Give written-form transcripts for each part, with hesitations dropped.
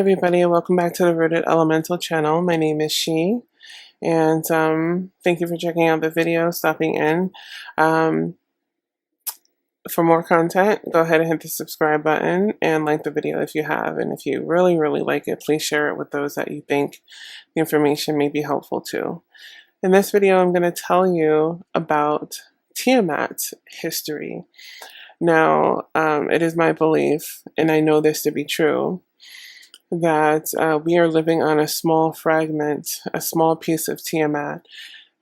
everybody, and welcome back to the Rooted Elemental channel. My name is She, and thank you for checking out the video, stopping in. For more content, go ahead and hit the subscribe button and like the video if you have. And if you really, really like it, please share it with those that you think the information may be helpful to. In this video, I'm going to tell you about Tiamat history. Now, it is my belief, and I know this to be true, that we are living on a small fragment, a small piece of Tiamat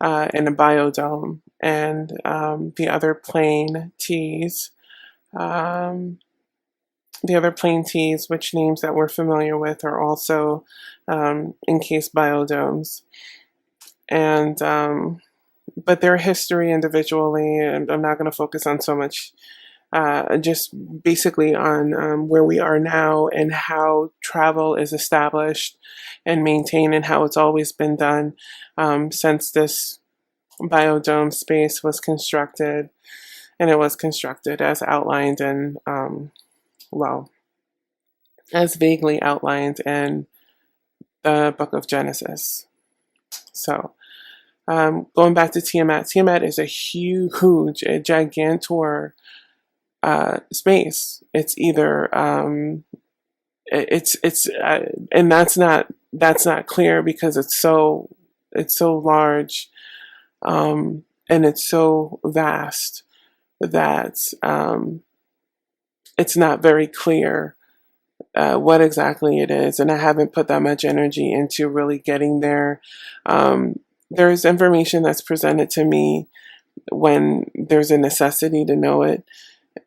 in a biodome, and the other plane T's, which names that we're familiar with, are also encased biodomes. And but their history individually, and I'm not going to focus on so much, just basically on where we are now and how travel is established and maintained and how it's always been done since this biodome space was constructed. And it was constructed as outlined in, as vaguely outlined in the book of Genesis. So, going back to Tiamat, Tiamat is a huge, a gigantor space. It's either and that's not clear because it's so large, and it's so vast that it's not very clear what exactly it is, and I haven't put that much energy into really getting there. There's information that's presented to me when there's a necessity to know it,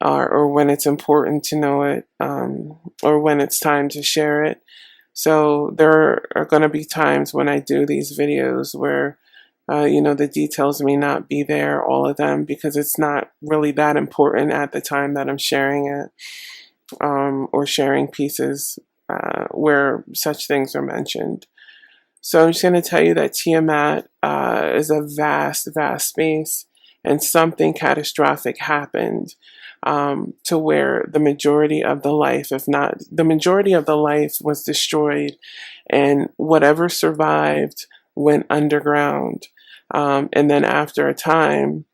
or when it's important to know it, or when it's time to share it. So there are going to be times when I do these videos where the details may not be there, all of them, because it's not really that important at the time that I'm sharing it, or sharing pieces where such things are mentioned. So I'm just going to tell you that Tiamat is a vast, vast space, and something catastrophic happened to where the majority of the life, if not the majority of the life, was destroyed, and whatever survived went underground. And then after a time,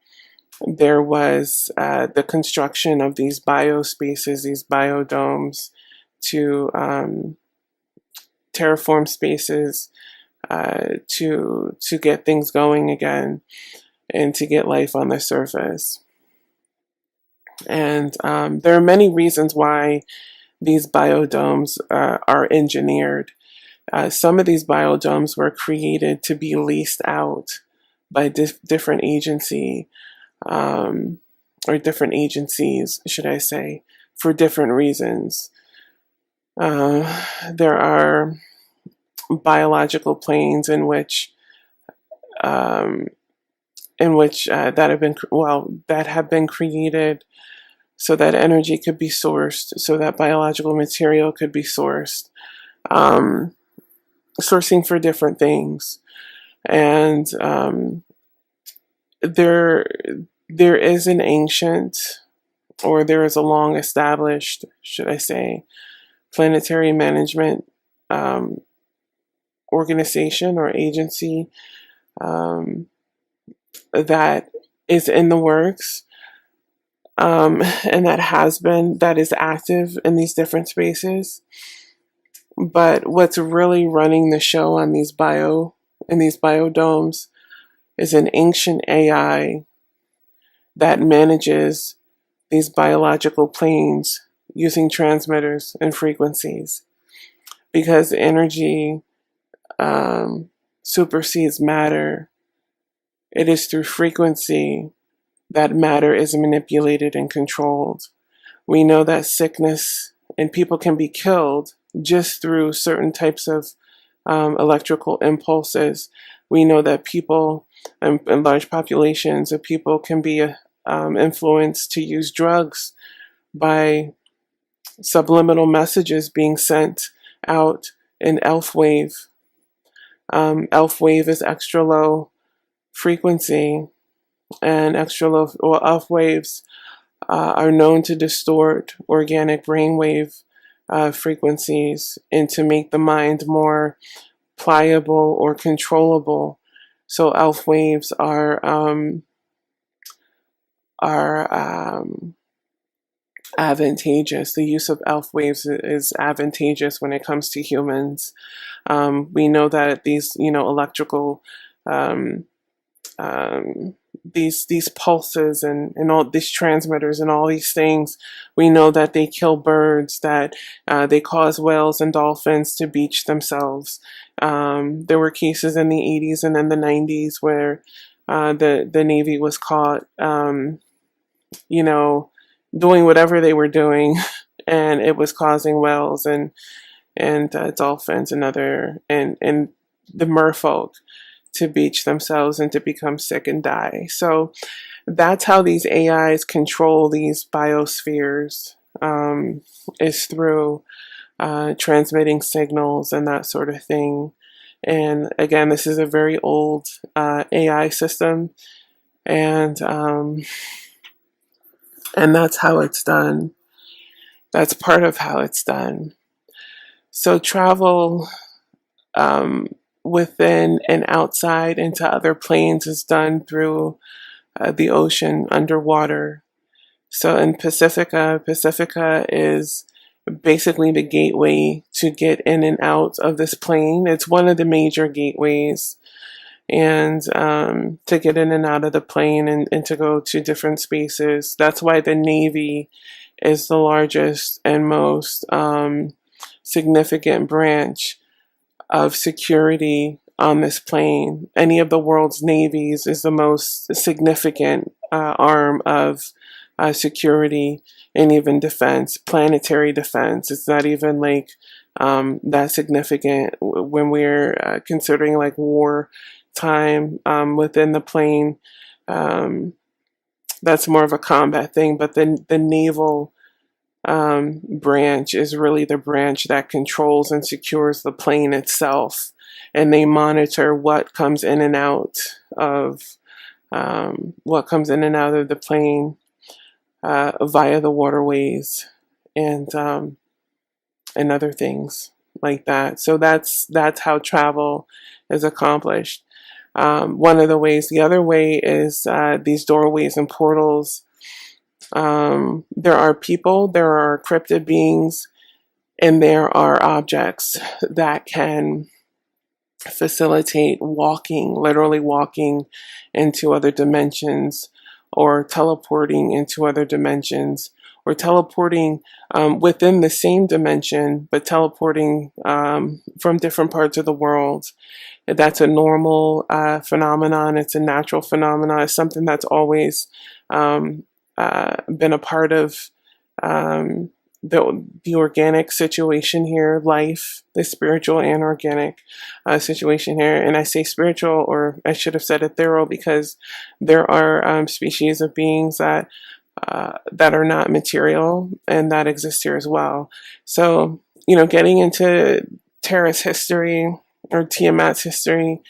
there was the construction of these biospaces, these biodomes, to terraform spaces, to get things going again, and to get life on the surface. And there are many reasons why these biodomes are engineered. Some of these biodomes were created to be leased out by different agency, or different agencies, should I say, for different reasons. There are biological planes in which that have been created so that energy could be sourced, so that biological material could be sourced, sourcing for different things. And there is an ancient, or there is a long established, should I say, planetary management organization or agency that is in the works, and that is active in these different spaces. But what's really running the show on these biodomes is an ancient AI that manages these biological planes using transmitters and frequencies, because energy supersedes matter. It is through frequency that matter is manipulated and controlled. We know that sickness and people can be killed just through certain types of electrical impulses. We know that people and large populations of people can be influenced to use drugs by subliminal messages being sent out in ELF wave. ELF wave is extra low frequency, and extra low ELF waves are known to distort organic brainwave frequencies and to make the mind more pliable or controllable. So elf waves are advantageous. The use of elf waves is advantageous when it comes to humans. We know that these, electrical, um, these pulses and all these transmitters and all these things, we know that they kill birds, that they cause whales and dolphins to beach themselves. There were cases in the 80s and in the 90s where the Navy was caught, doing whatever they were doing, and it was causing whales and dolphins and and the merfolk to beach themselves and to become sick and die. So that's how these AIs control these biospheres, is through transmitting signals and that sort of thing. And again, this is a very old AI system, and that's how it's done. That's part of how it's done. So travel within and outside into other planes is done through the ocean underwater. So in Pacifica is basically the gateway to get in and out of this plane. It's one of the major gateways, and to get in and out of the plane and to go to different spaces. That's why the Navy is the largest and most significant branch of security on this plane. Any of the world's navies is the most significant arm of security and even defense, planetary defense. It's not even like that significant when we're considering like war time within the plane. That's more of a combat thing, but the naval branch is really the branch that controls and secures the plane itself, and they monitor what comes in and out of the plane via the waterways and other things like that. So that's how travel is accomplished. One of the ways. The other way is these doorways and portals. There are people, there are cryptid beings, and there are objects that can facilitate walking, literally walking into other dimensions, or teleporting into other dimensions, or teleporting within the same dimension, but teleporting from different parts of the world. That's a normal phenomenon. It's a natural phenomenon. It's something that's always been a part of the organic situation here, life, the spiritual and organic situation here. And I say spiritual, or I should have said ethereal, because there are species of beings that are not material and that exist here as well. So, getting into Terra's history or Tiamat's history,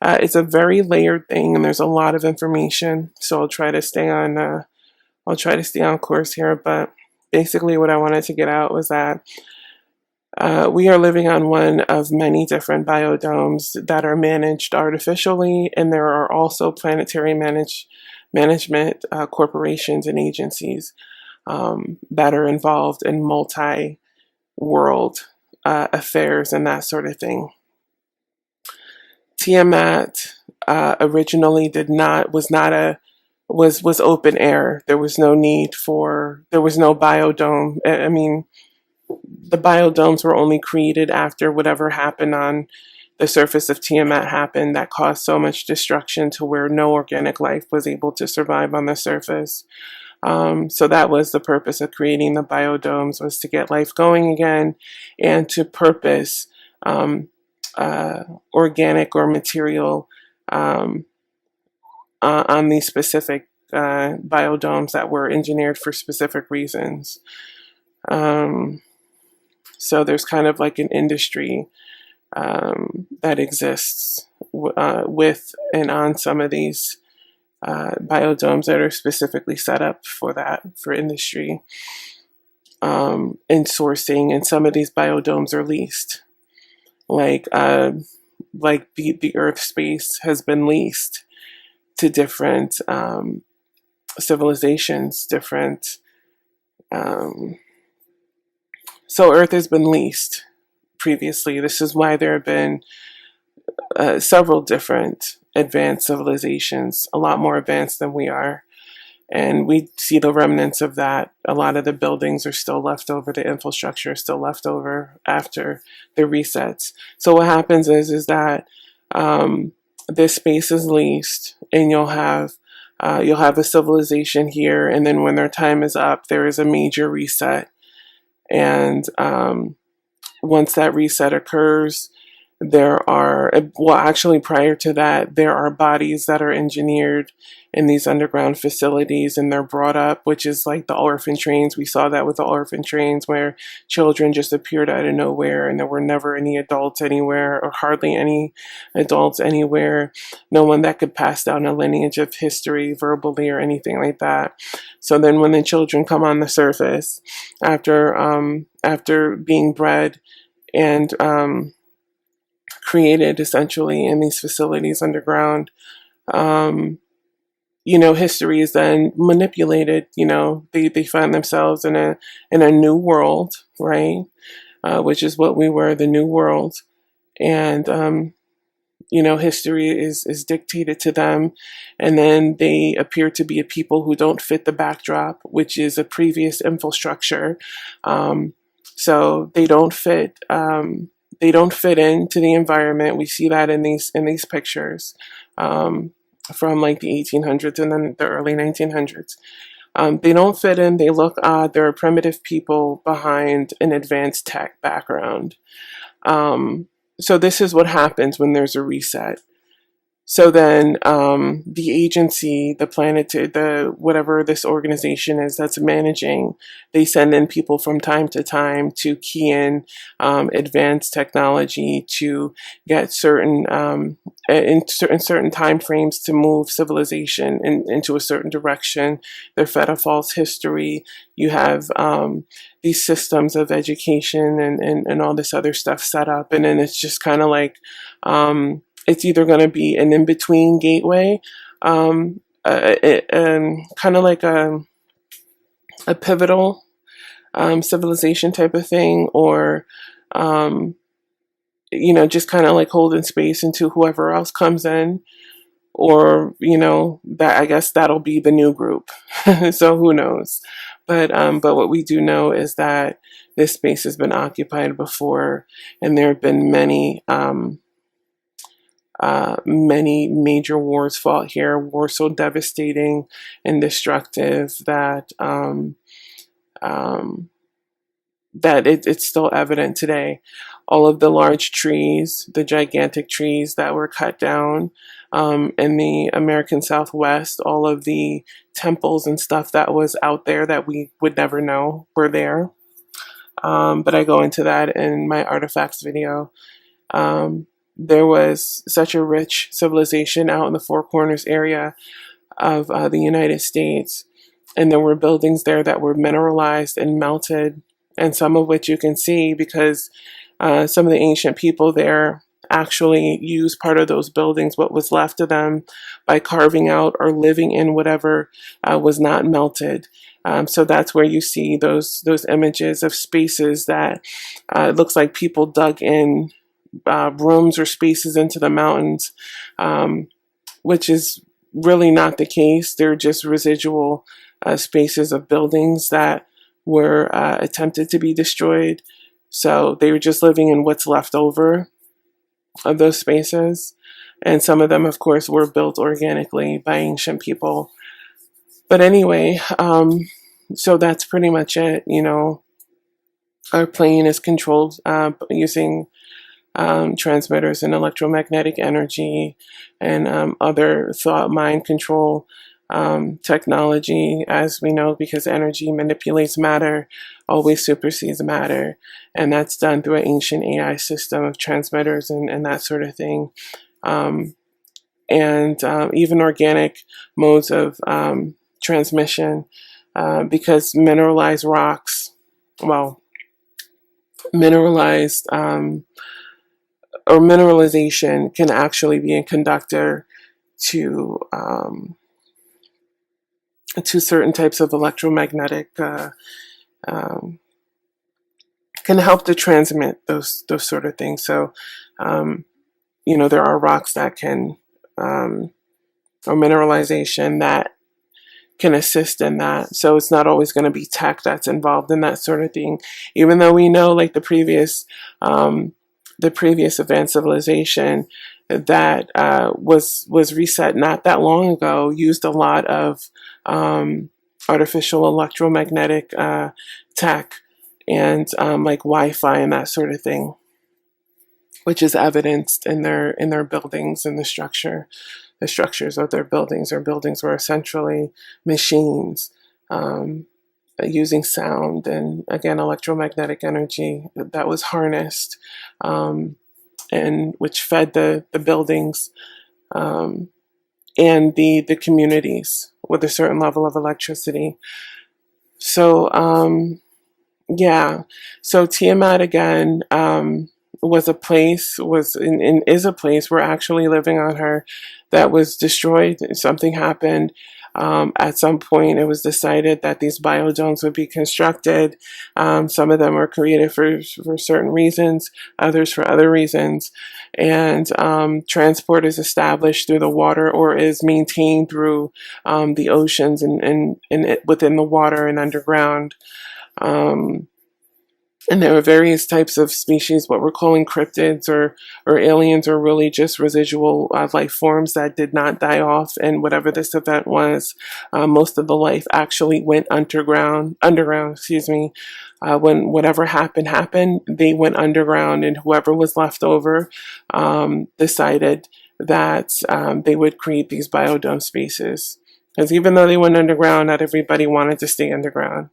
it's a very layered thing, and there's a lot of information. So I'll try to stay on course here, but basically what I wanted to get out was that we are living on one of many different biodomes that are managed artificially, and there are also planetary management corporations and agencies that are involved in multi-world affairs and that sort of thing. Tiamat originally was open air. There was no biodome. I mean, the biodomes were only created after whatever happened on the surface of Tiamat happened that caused so much destruction to where no organic life was able to survive on the surface. So that was the purpose of creating the biodomes, was to get life going again and to purpose organic or material on these specific biodomes that were engineered for specific reasons. So there's kind of like an industry that exists with and on some of these biodomes that are specifically set up for industry. in sourcing, and some of these biodomes are leased. Like the Earth space has been leased to different civilizations, different. Um, so Earth has been leased previously. This is why there have been several different advanced civilizations, a lot more advanced than we are. And we see the remnants of that. A lot of the buildings are still left over, the infrastructure is still left over after the resets. So what happens is that this space is leased, and you'll have a civilization here, and then when their time is up, there is a major reset. And once that reset occurs, there are, well, actually, prior to that, there are bodies that are engineered in these underground facilities, and they're brought up, which is like the orphan trains. We saw that with the orphan trains, where children just appeared out of nowhere, and there were never any adults anywhere, or hardly any adults anywhere. No one that could pass down a lineage of history verbally or anything like that. So then when the children come on the surface after being bred and created essentially in these facilities underground, history is then manipulated. They find themselves in a new world, right? Which is what we were, the new world. And history is dictated to them, and then they appear to be a people who don't fit the backdrop, which is a previous infrastructure. So they don't fit. They don't fit into the environment. We see that in these pictures from like the 1800s and then the early 1900s. They don't fit in. They look odd. They're primitive people behind an advanced tech background. So this is what happens when there's a reset. So then the agency, the planet, the whatever this organization is that's managing, they send in people from time to time to key in advanced technology to get certain in certain time frames to move civilization into a certain direction. They're fed a false history. You have these systems of education and all this other stuff set up, and then it's just kind of like it's either going to be an in-between gateway, kind of like a pivotal civilization type of thing, or just kind of like holding space into whoever else comes in, or that, I guess that'll be the new group. So who knows? But what we do know is that this space has been occupied before, and there have been many major wars fought here, wars so devastating and destructive that it's still evident today. All of the large trees, the gigantic trees that were cut down in the American Southwest, all of the temples and stuff that was out there that we would never know were there. But I go into that in my artifacts video. There was such a rich civilization out in the Four Corners area of the United States, and there were buildings there that were mineralized and melted, and some of which you can see because some of the ancient people there actually used part of those buildings, what was left of them, by carving out or living in whatever was not melted. So that's where you see those images of spaces that it looks like people dug in rooms or spaces into the mountains, which is really not the case. They're just residual spaces of buildings that were attempted to be destroyed. So they were just living in what's left over of those spaces. And some of them, of course, were built organically by ancient people. But anyway, so that's pretty much it. Our plane is controlled using transmitters and electromagnetic energy and other thought mind control technology, as we know, because energy manipulates matter, always supersedes matter. And that's done through an ancient AI system of transmitters and that sort of thing. And even organic modes of transmission, because mineralized rocks well, mineralized or mineralization can actually be a conductor to certain types of electromagnetic um, can help to transmit those sort of things. So, there are rocks that can or mineralization that can assist in that. So it's not always going to be tech that's involved in that sort of thing. Even though we know, like um, the previous advanced civilization that was reset not that long ago used a lot of artificial electromagnetic tech and like Wi-Fi and that sort of thing, which is evidenced in their buildings and the structures of their buildings. Their buildings were essentially machines using sound and, again, electromagnetic energy that was harnessed and which fed the buildings and the communities with a certain level of electricity. So, yeah. So Tiamat, again, was a place, is a place. We're actually living on her, that was destroyed. Something happened. At some point, it was decided that these biodomes would be constructed. Some of them were created for certain reasons, others for other reasons. And transport is established through the water or is maintained through the oceans and within the water and underground. Um, and there are various types of species, what we're calling cryptids or aliens, or really just residual life forms that did not die off. And whatever this event was, most of the life actually went underground, excuse me. When whatever happened, they went underground, and whoever was left over decided that they would create these biodome spaces. Because even though they went underground, not everybody wanted to stay underground.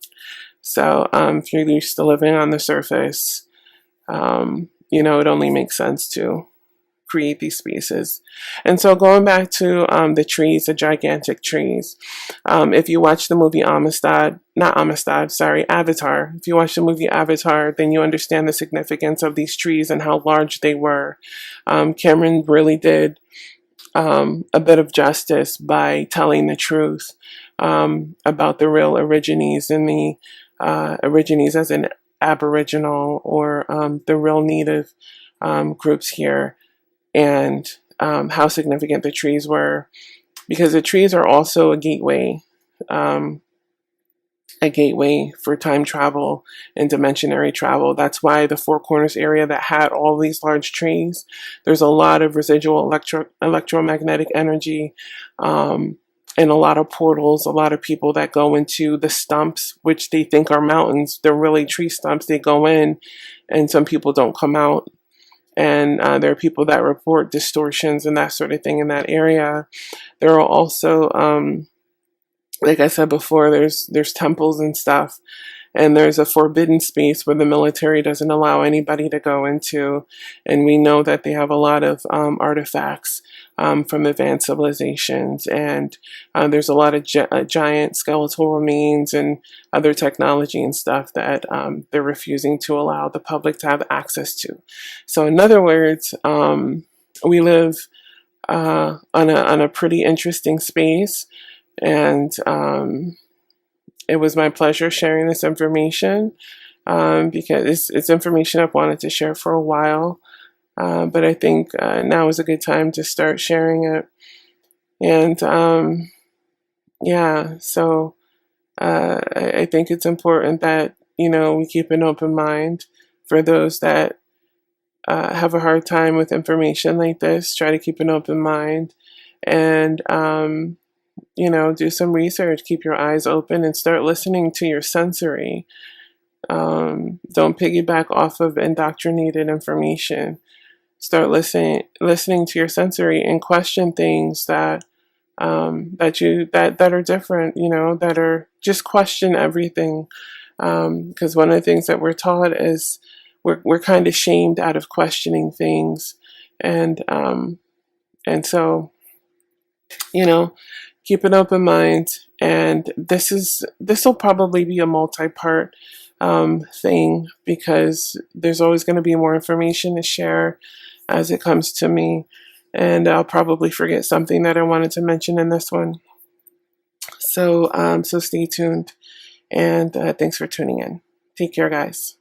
So if you're used to living on the surface, it only makes sense to create these spaces. And so going back to the trees, the gigantic trees, if you watch the movie Avatar, if you watch the movie Avatar, then you understand the significance of these trees and how large they were. Cameron really did a bit of justice by telling the truth about the real origines and the origines as an Aboriginal or the real native groups here, and how significant the trees were, because the trees are also um, a gateway for time travel and dimensionary travel. That's why the Four Corners area that had all these large trees, there's a lot of residual electromagnetic energy and a lot of portals, a lot of people that go into the stumps, which they think are mountains. They're really tree stumps. They go in, and some people don't come out. And there are people that report distortions and that sort of thing in that area. There are also, like I said before, there's temples and stuff. And there's a forbidden space where the military doesn't allow anybody to go into. And we know that they have a lot of artifacts from advanced civilizations. And there's a lot of giant skeletal remains and other technology and stuff that they're refusing to allow the public to have access to. So in other words, we live on a pretty interesting space. And it was my pleasure sharing this information because it's information I've wanted to share for a while. But I think now is a good time to start sharing it. And so I think it's important that, we keep an open mind for those that have a hard time with information like this. Try to keep an open mind and do some research, keep your eyes open, and start listening to your sensory. Don't piggyback off of indoctrinated information. Start listening to your sensory and question things that are different. That are just question everything. Because one of the things that we're taught is we're kind of shamed out of questioning things, and so keep an open mind. And this will probably be a multi-part thing, because there's always going to be more information to share as it comes to me. And I'll probably forget something that I wanted to mention in this one. So stay tuned, and thanks for tuning in. Take care, guys.